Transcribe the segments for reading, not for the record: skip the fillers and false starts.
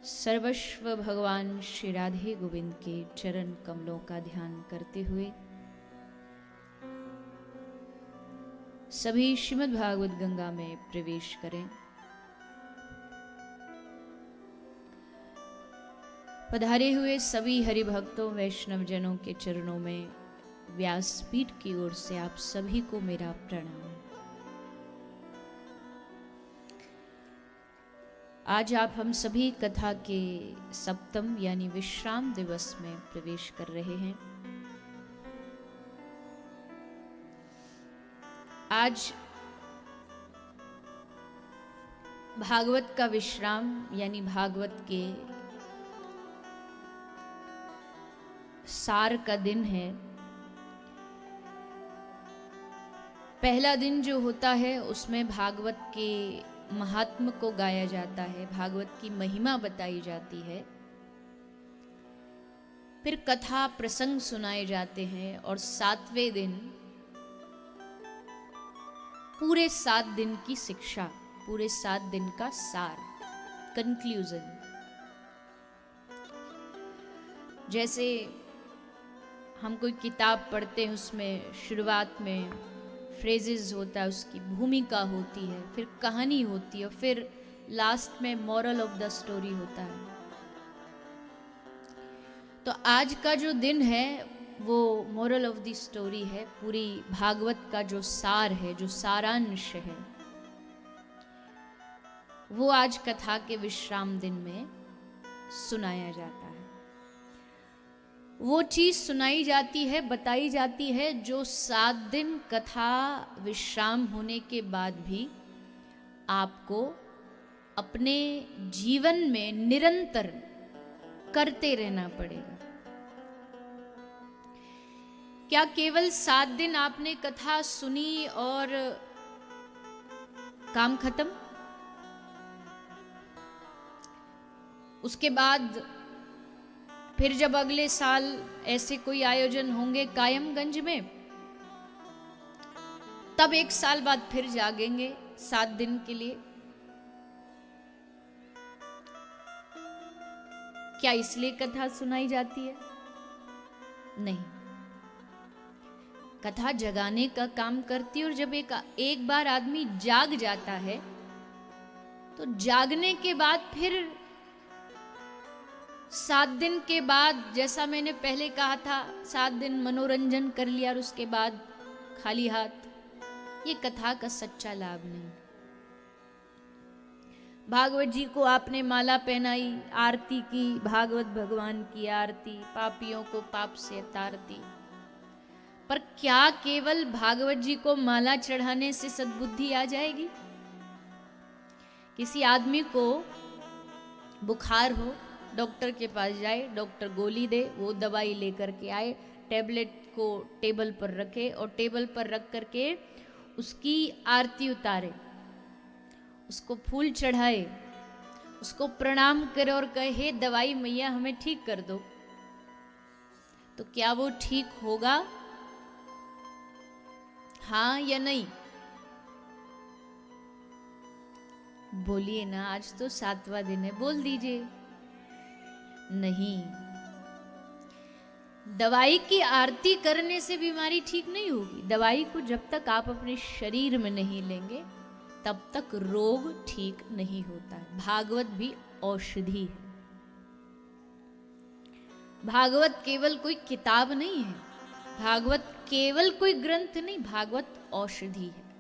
सर्वस्व भगवान श्री राधे गोविंद के चरण कमलों का ध्यान करते हुए सभी श्रीमद् भागवत गंगा में प्रवेश करें। पधारे हुए सभी हरि भक्तों वैष्णव जनों के चरणों में व्यासपीठ की ओर से आप सभी को मेरा प्रणाम। आज आप हम सभी कथा के सप्तम यानी विश्राम दिवस में प्रवेश कर रहे हैं। आज भागवत का विश्राम यानी भागवत के सार का दिन है। पहला दिन जो होता है उसमें भागवत के महात्म को गाया जाता है, भागवत की महिमा बताई जाती है, फिर कथा प्रसंग सुनाए जाते हैं और सातवें दिन पूरे 7 दिन की शिक्षा, पूरे 7 दिन का सार, कंक्लूजन। जैसे हम कोई किताब पढ़ते हैं उसमें शुरुआत में फ्रेजेस होता है, उसकी भूमिका होती है, फिर कहानी होती है, फिर लास्ट में मॉरल ऑफ द स्टोरी होता है। तो आज का जो दिन है वो मॉरल ऑफ द स्टोरी है, पूरी भागवत का जो सार है, जो सारांश है, वो आज कथा के विश्राम दिन में सुनाया जाता है। वो चीज सुनाई जाती है, बताई जाती है जो 7 दिन कथा विश्राम होने के बाद भी आपको अपने जीवन में निरंतर करते रहना पड़ेगा। क्या केवल 7 दिन आपने कथा सुनी और काम खत्म? उसके बाद फिर जब अगले साल ऐसे कोई आयोजन होंगे कायमगंज में, तब 1 साल बाद फिर जागेंगे 7 दिन के लिए? क्या इसलिए कथा सुनाई जाती है? नहीं, कथा जगाने का काम करती है। और जब एक बार आदमी जाग जाता है तो जागने के बाद फिर 7 दिन के बाद, जैसा मैंने पहले कहा था, 7 दिन मनोरंजन कर लिया और उसके बाद खाली हाथ, ये कथा का सच्चा लाभ नहीं। भागवत जी को आपने माला पहनाई, आरती की, भागवत भगवान की आरती, पापियों को पाप से तारती, पर क्या केवल भागवत जी को माला चढ़ाने से सद्बुद्धि आ जाएगी? किसी आदमी को बुखार हो, डॉक्टर के पास जाए, डॉक्टर गोली दे, वो दवाई लेकर के आए, टैबलेट को टेबल पर रखे और टेबल पर रख करके उसकी आरती उतारे, उसको फूल चढ़ाए, उसको प्रणाम करे और कहे हे दवाई मैया हमें ठीक कर दो, तो क्या वो ठीक होगा? हाँ या नहीं? बोलिए ना, आज तो 7वां दिन है, बोल दीजिए। नहीं, दवाई की आरती करने से बीमारी ठीक नहीं होगी। दवाई को जब तक आप अपने शरीर में नहीं लेंगे तब तक रोग ठीक नहीं होता है। भागवत भी औषधि है। भागवत केवल कोई किताब नहीं है, भागवत केवल कोई ग्रंथ नहीं, भागवत औषधि है।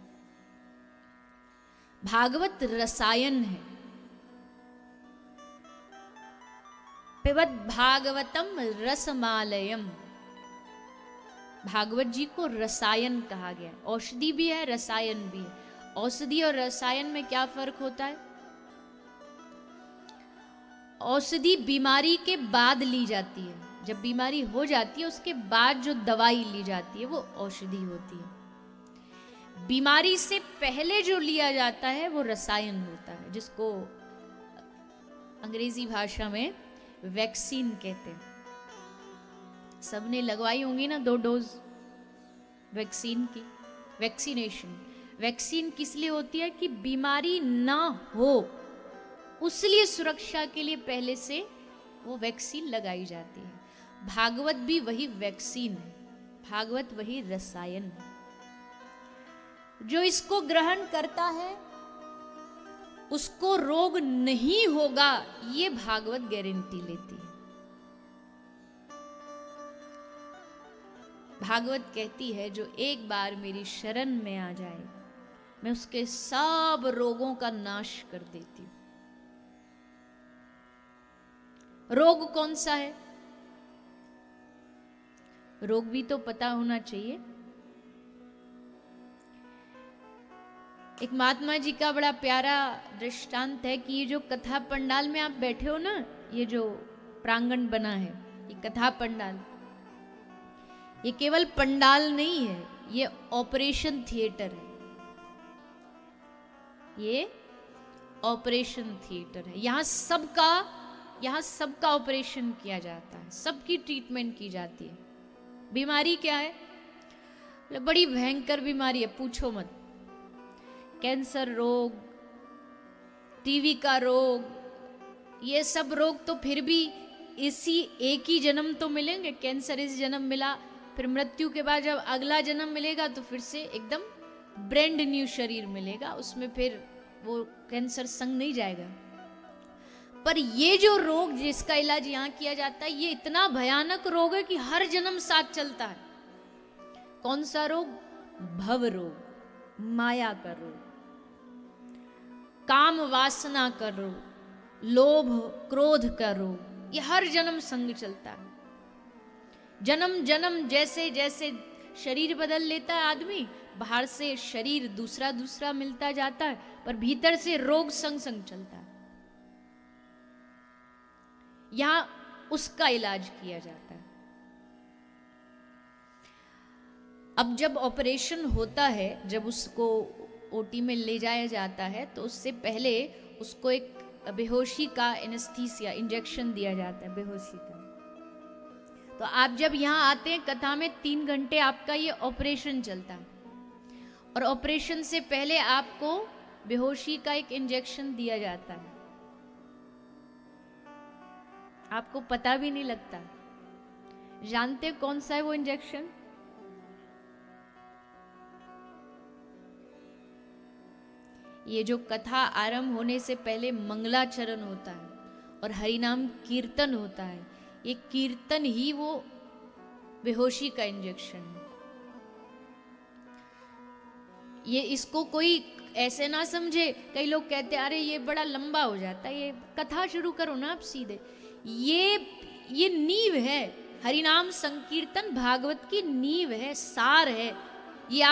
भागवत रसायन है। पिबत भागवतम रसमालयम, भागवत जी को रसायन कहा गया। औषधि भी है, रसायन भी है। औषधि और रसायन में क्या फर्क होता है? औषधि बीमारी के बाद ली जाती है, जब बीमारी हो जाती है उसके बाद जो दवाई ली जाती है वो औषधि होती है। बीमारी से पहले जो लिया जाता है वो रसायन होता है, जिसको अंग्रेजी भाषा में वैक्सीन कहते हैं। सबने लगवाई होंगी ना 2 डोज वैक्सीन की। वैक्सीनेशन, वैक्सीन किस लिए होती है? कि बीमारी ना हो उसलिए सुरक्षा के लिए पहले से वो वैक्सीन लगाई जाती है। भागवत भी वही वैक्सीन है, भागवत वही रसायन है। जो इसको ग्रहण करता है उसको रोग नहीं होगा, ये भागवत गारंटी लेती है। भागवत कहती है जो एक बार मेरी शरण में आ जाए मैं उसके सब रोगों का नाश कर देती हूं। रोग कौन सा है? रोग भी तो पता होना चाहिए। एक महात्मा जी का बड़ा प्यारा दृष्टांत है कि ये जो कथा पंडाल में आप बैठे हो ना, ये जो प्रांगण बना है, ये कथा पंडाल, ये केवल पंडाल नहीं है, ये ऑपरेशन थिएटर है। ये ऑपरेशन थिएटर है। यहां सबका ऑपरेशन किया जाता है, सबकी ट्रीटमेंट की जाती है। बीमारी क्या है? बड़ी भयंकर बीमारी है, पूछो मत। कैंसर रोग, टीवी का रोग, ये सब रोग तो फिर भी इसी एक ही जन्म तो मिलेंगे। कैंसर इस जन्म मिला, फिर मृत्यु के बाद जब अगला जन्म मिलेगा तो फिर से एकदम ब्रांड न्यू शरीर मिलेगा, उसमें फिर वो कैंसर संग नहीं जाएगा। पर ये जो रोग जिसका इलाज यहाँ किया जाता है, ये इतना भयानक रोग है कि हर जन्म साथ चलता है। कौन सा रोग? भव रोग, माया का रोग, काम वासना का रोग, लोभ क्रोध का रोग, ये हर जन्म संग चलता है। जन्म जन्म जैसे जैसे शरीर बदल लेता है आदमी, बाहर से शरीर दूसरा दूसरा मिलता जाता है, पर भीतर से रोग संग संग चलता है। यहां उसका इलाज किया जाता है। अब जब ऑपरेशन होता है, जब उसको ओटी में ले जाया जाता है, तो उससे पहले उसको एक बेहोशी का एनेस्थीसिया इंजेक्शन दिया जाता है, बेहोशी का। तो आप जब यहाँ आते हैं कथा में, 3 घंटे आपका ये ऑपरेशन चलता है, और ऑपरेशन से पहले आपको बेहोशी का एक इंजेक्शन दिया जाता है। आपको पता भी नहीं लगता। जानते कौन सा है वो इंजेक्शन? ये जो कथा आरंभ होने से पहले मंगलाचरण होता है और हरिनाम कीर्तन होता है, ये कीर्तन ही वो बेहोशी का इंजेक्शन है। ये इसको कोई ऐसे ना समझे, कई लोग कहते हैं अरे ये बड़ा लंबा हो जाता है, ये कथा शुरू करो ना आप सीधे। ये नींव है, हरिनाम संकीर्तन भागवत की नींव है, सार है। ये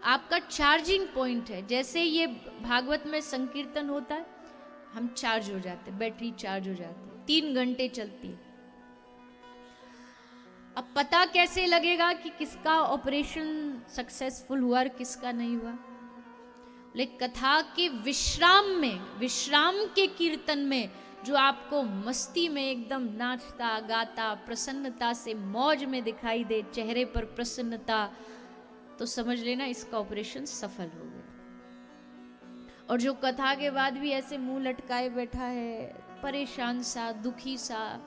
आपका चार्जिंग पॉइंट है। जैसे ये भागवत में संकीर्तन होता है, हम चार्ज हो जाते, बैटरी चार्ज हो जाती है, 3 घंटे चलती है। अब पता कैसे लगेगा कि किसका ऑपरेशन सक्सेसफुल हुआ और किसका नहीं हुआ? लेकिन कथा के विश्राम के कीर्तन में जो आपको मस्ती में एकदम नाचता गाता प्रसन्नता से मौज में दिखाई दे, चेहरे पर प्रसन्नता, तो समझ लेना इसका ऑपरेशन सफल हो गया। और जो कथा के बाद भी ऐसे मुंह लटकाए बैठा है, परेशान सा, दुखी सा,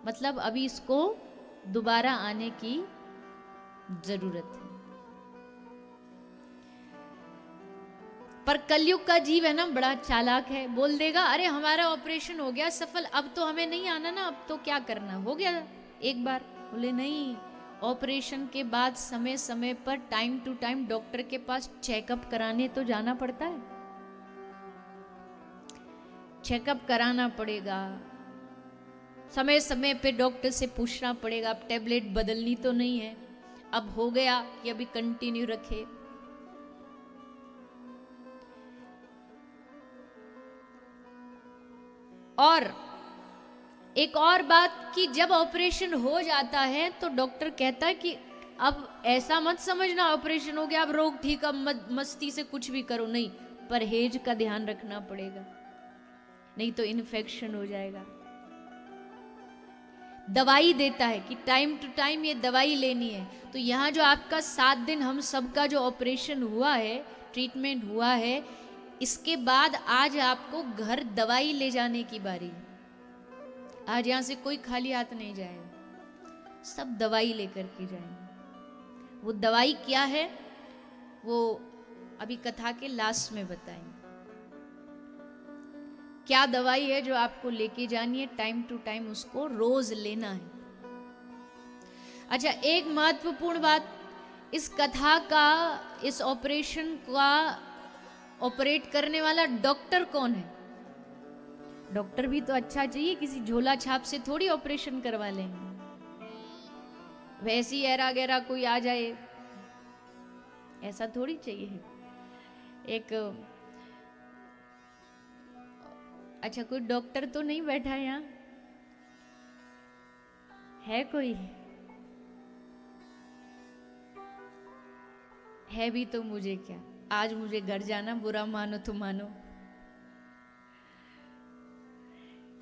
मतलब अभी इसको दोबारा आने की जरूरत है। पर कलयुग का जीव है ना, बड़ा चालाक है, बोल देगा अरे हमारा ऑपरेशन हो गया सफल, अब तो हमें नहीं आना ना, अब तो क्या करना, हो गया एक बार। बोले नहीं, ऑपरेशन के बाद समय समय पर टाइम टू टाइम डॉक्टर के पास चेकअप कराने तो जाना पड़ता है। चेकअप कराना पड़ेगा, समय समय पे डॉक्टर से पूछना पड़ेगा अब टेबलेट बदलनी तो नहीं है, अब हो गया कि अभी कंटिन्यू रखे। और एक और बात कि जब ऑपरेशन हो जाता है तो डॉक्टर कहता है कि अब ऐसा मत समझना ऑपरेशन हो गया अब रोग ठीक, अब मस्ती से कुछ भी करो, नहीं, परहेज का ध्यान रखना पड़ेगा, नहीं तो इन्फेक्शन हो जाएगा। दवाई देता है कि टाइम टू टाइम ये दवाई लेनी है। तो यहाँ जो आपका 7 दिन हम सबका जो ऑपरेशन हुआ है, ट्रीटमेंट हुआ है, इसके बाद आज आपको घर दवाई ले जाने की बारी है। आज यहां से कोई खाली हाथ नहीं जाएगा, सब दवाई लेकर के जाएंगे। वो दवाई क्या है वो अभी कथा के लास्ट में बताएंगे। क्या दवाई है जो आपको लेके जानी है, टाइम टू टाइम उसको रोज लेना है। अच्छा, एक महत्वपूर्ण बात, इस कथा का, इस ऑपरेशन का ऑपरेट करने वाला डॉक्टर कौन है? डॉक्टर भी तो अच्छा चाहिए, किसी झोला छाप से थोड़ी ऑपरेशन करवा लेंगे। वैसी एरा गैरा कोई आ जाए, ऐसा थोड़ी चाहिए। एक अच्छा, कोई डॉक्टर तो नहीं बैठा है यहाँ? है कोई? है भी तो मुझे क्या, आज मुझे घर जाना, बुरा मानो तो मानो।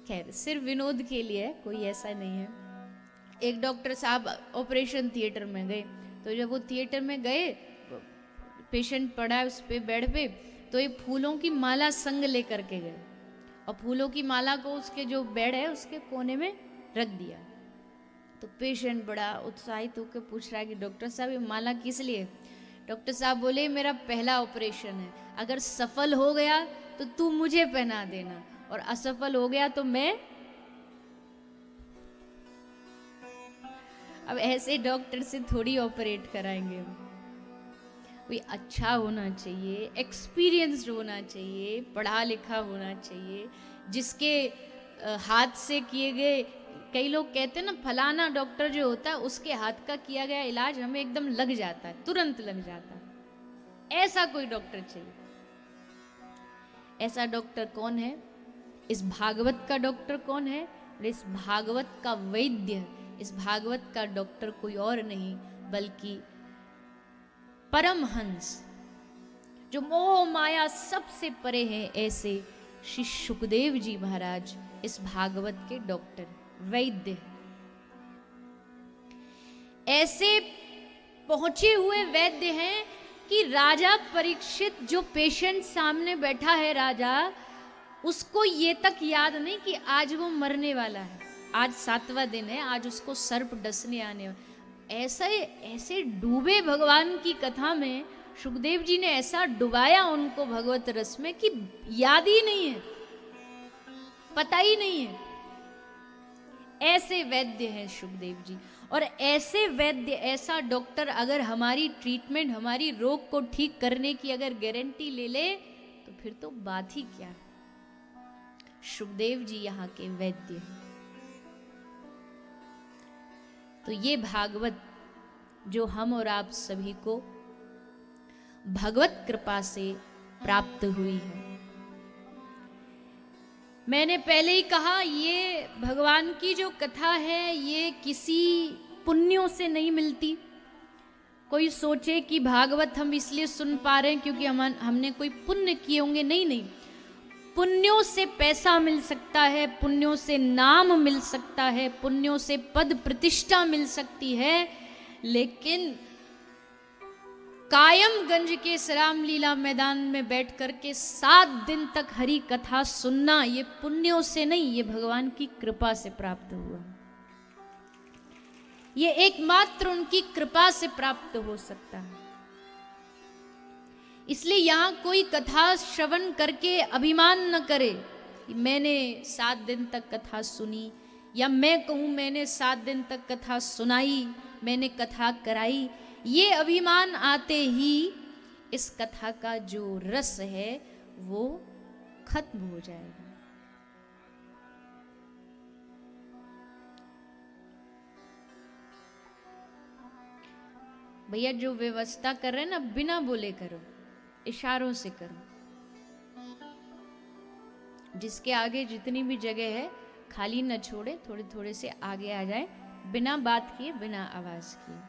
खैर, सिर्फ विनोद के लिए है, कोई ऐसा नहीं है। एक डॉक्टर साहब ऑपरेशन थिएटर में गए, तो जब वो थिएटर में गए, पेशेंट पड़ा है उस पे बेड पे, तो ये फूलों की माला संग लेकर के गए और फूलों की माला को उसके जो बेड है उसके कोने में रख दिया। तो पेशेंट बड़ा उत्साहित होकर पूछ रहा है कि डॉक्टर साहब ये माला किस लिए? डॉक्टर साहब बोले, मेरा पहला ऑपरेशन है, अगर सफल हो गया तो तू मुझे पहना देना, और असफल हो गया तो मैं। अब ऐसे डॉक्टर से थोड़ी ऑपरेट कराएंगे। कोई अच्छा होना चाहिए, एक्सपीरियंस्ड होना चाहिए, पढ़ा लिखा होना चाहिए, जिसके हाथ से किए गए, कई लोग कहते हैं ना फलाना डॉक्टर जो होता है उसके हाथ का किया गया इलाज हमें एकदम लग जाता है, तुरंत लग जाता है। ऐसा कोई डॉक्टर चाहिए। ऐसा डॉक्टर कौन है? इस भागवत का डॉक्टर कौन है? इस भागवत का वैद्य, इस भागवत का डॉक्टर कोई और नहीं बल्कि परमहंस, जो मोह माया सबसे परे हैं, ऐसे श्री शुकदेव जी महाराज इस भागवत के डॉक्टर, वैद्य। ऐसे पहुंचे हुए वैद्य हैं कि राजा परीक्षित, जो पेशेंट सामने बैठा है राजा, उसको ये तक याद नहीं कि आज वो मरने वाला है, आज 7वां दिन है, आज उसको सर्प डसने आने वाला। ऐसे डूबे भगवान की कथा में सुखदेव जी ने ऐसा डुबाया उनको भगवत रस में कि याद ही नहीं है, पता ही नहीं है। ऐसे वैद्य हैं सुखदेव जी। और ऐसे वैद्य, ऐसा डॉक्टर अगर हमारी ट्रीटमेंट, हमारी रोग को ठीक करने की अगर गारंटी ले ले तो फिर तो बात ही क्या। सुखदेव जी यहाँ के वैद्य हैं। तो ये भागवत जो हम और आप सभी को भगवत कृपा से प्राप्त हुई है, मैंने पहले ही कहा, ये भगवान की जो कथा है ये किसी पुण्यों से नहीं मिलती। कोई सोचे कि भागवत हम इसलिए सुन पा रहे हैं क्योंकि हमने कोई पुण्य किए होंगे, नहीं नहीं। पुण्यों से पैसा मिल सकता है, पुण्यों से नाम मिल सकता है, पुण्यों से पद प्रतिष्ठा मिल सकती है, लेकिन कायमगंज के रामलीला मैदान में बैठ करके 7 दिन तक हरि कथा सुनना, ये पुण्यों से नहीं, ये भगवान की कृपा से प्राप्त हुआ। ये एकमात्र उनकी कृपा से प्राप्त हो सकता है। इसलिए यहां कोई कथा श्रवण करके अभिमान न करे कि मैंने 7 दिन तक कथा सुनी, या मैं कहूं मैंने 7 दिन तक कथा सुनाई, मैंने कथा कराई। ये अभिमान आते ही इस कथा का जो रस है वो खत्म हो जाएगा। भैया जो व्यवस्था कर रहे हैं ना, बिना बोले करो, इशारों से करो। जिसके आगे जितनी भी जगह है खाली न छोड़े, थोड़े थोड़े से आगे आ जाए, बिना बात किए, बिना आवाज किए।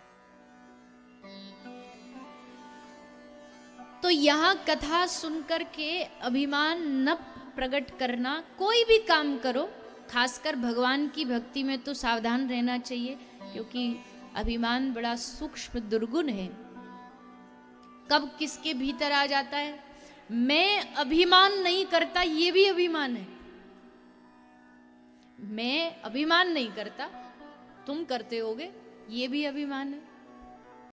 तो यहां कथा सुनकर के अभिमान न प्रकट करना। कोई भी काम करो, खासकर भगवान की भक्ति में तो सावधान रहना चाहिए, क्योंकि अभिमान बड़ा सूक्ष्म दुर्गुण है। कब किसके भीतर आ जाता है मैं अभिमान नहीं करता, ये भी अभिमान है। मैं अभिमान नहीं करता, तुम करते होगे, ये भी अभिमान है।